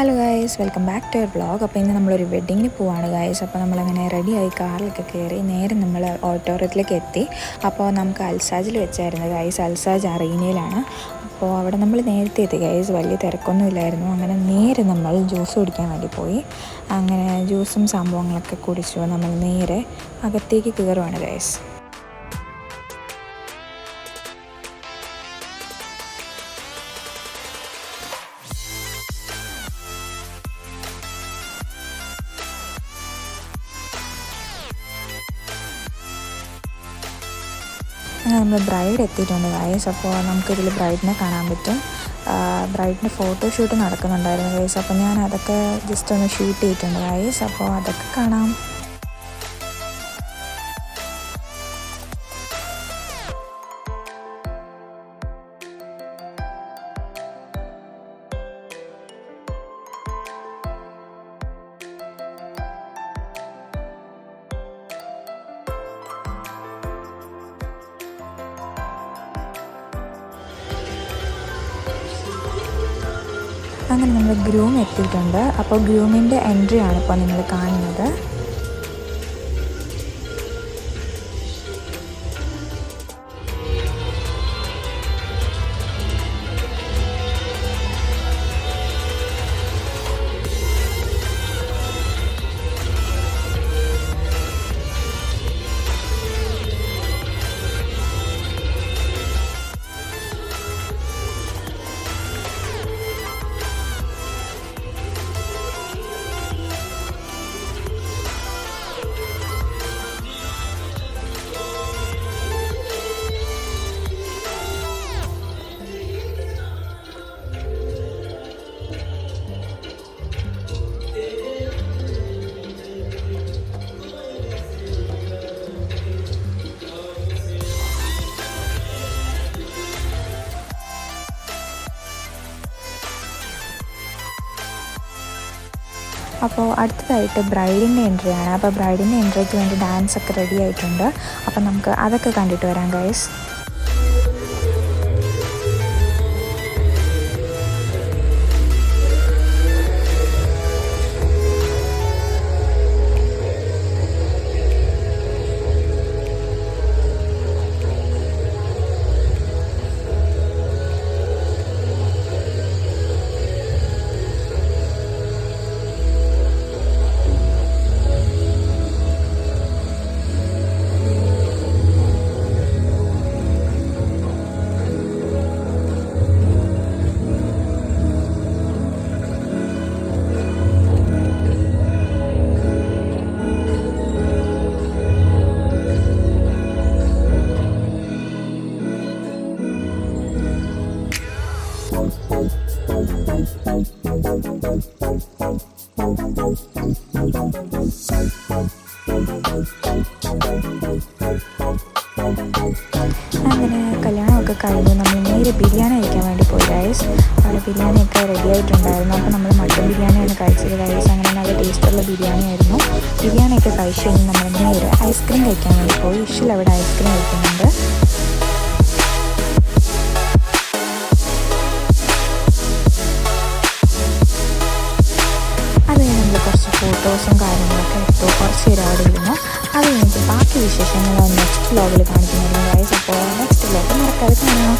Hello guys, welcome back to your vlog. അപ്പോൾ ഇന്ന് നമ്മളൊരു വെഡ്ഡിങ്ങിന് പോവാണ് ഗൈസ്. അപ്പോൾ നമ്മളങ്ങനെ റെഡിയായി കാറിലൊക്കെ കയറി നേരെ നമ്മൾ ഓഡിറ്റോറിയത്തിലേക്ക് എത്തി. അപ്പോൾ നമുക്ക് അൽസാജിൽ വെച്ചായിരുന്നു ഗൈസ്. അൽസാജ് അറീനയിലാണ്. അപ്പോൾ അവിടെ നമ്മൾ നേരത്തെ എത്തി ഗൈസ്. വലിയ തിരക്കൊന്നും ഇല്ലായിരുന്നു. അങ്ങനെ നേരെ നമ്മൾ ജ്യൂസ് കുടിക്കാൻ വേണ്ടി പോയി. അങ്ങനെ ജ്യൂസും സംഭവങ്ങളൊക്കെ കുടിച്ചു നമ്മൾ നേരെ അകത്തേക്ക് കയറുവാണ് ഗൈസ്. നമ്മൾ ബ്രൈഡ് എത്തിയിട്ടുണ്ട് ഗൈസ്. അപ്പോൾ നമുക്കിതിൽ ബ്രൈഡിനെ കാണാൻ പറ്റും. ബ്രൈഡിൻ്റെ ഫോട്ടോഷൂട്ട് നടക്കുന്നുണ്ടായിരുന്നു ഗൈസ്. അപ്പോൾ ഞാൻ അതൊക്കെ ജസ്റ്റ് ഒന്ന് ഷൂട്ട് ചെയ്തിട്ടുണ്ട് ഗൈസ്. അപ്പോൾ അതൊക്കെ കാണാം. അങ്ങനെ നമ്മൾ ഗ്രൂം എത്തിയിട്ടുണ്ട്. അപ്പോൾ ഗ്രൂമിൻ്റെ എൻട്രി ആണ് ഇപ്പോൾ നിങ്ങൾ കാണുന്നത്. അപ്പോൾ അടുത്തതായിട്ട് ബ്രൈഡിൻ്റെ എൻട്രിയാണ്. അപ്പോൾ ബ്രൈഡിൻ്റെ എൻട്രിക്ക് വേണ്ടി ഡാൻസ് ഒക്കെ റെഡി ആയിട്ടുണ്ട്. അപ്പോൾ നമുക്ക് അതൊക്കെ കണ്ടിട്ട് വരാം ഗൈസ്. അങ്ങനെ കല്യാണമൊക്കെ കഴിഞ്ഞ് നമ്മൾ നേരെ ബിരിയാണി കഴിക്കാൻ വേണ്ടി പോയി ഗൈസ്. അവിടെ ബിരിയാണിയൊക്കെ റെഡി ആയിട്ടുണ്ടായിരുന്നു. അപ്പോൾ നമ്മൾ മട്ടൻ ബിരിയാണിയാണ് കഴിച്ചത് ഗൈസ്. അങ്ങനെ നല്ല ടേസ്റ്റുള്ള ബിരിയാണി ആയിരുന്നു. ബിരിയാണിയൊക്കെ കഴിച്ച് കഴിഞ്ഞ് നമ്മൾ നേരെ ഐസ്ക്രീം കഴിക്കാൻ വേണ്ടി പോയി. ഇഷിൽ അവിടെ ഐസ്ക്രീം കഴിക്കുന്നുണ്ട്. കുറച്ച് ഫോട്ടോസും കാര്യങ്ങളൊക്കെ എടുത്തു. കുറച്ച് നേരം അവിടെ ഇരുന്നു. അത് കഴിഞ്ഞിട്ട് ബാക്കി വിശേഷങ്ങൾ നെക്സ്റ്റ് വ്ലോഗിൽ കാണിക്കുന്നുണ്ട് ഗൈസ്. അപ്പോൾ നെക്സ്റ്റ് വ്ലോഗ് മറക്കാതെ കാണാം.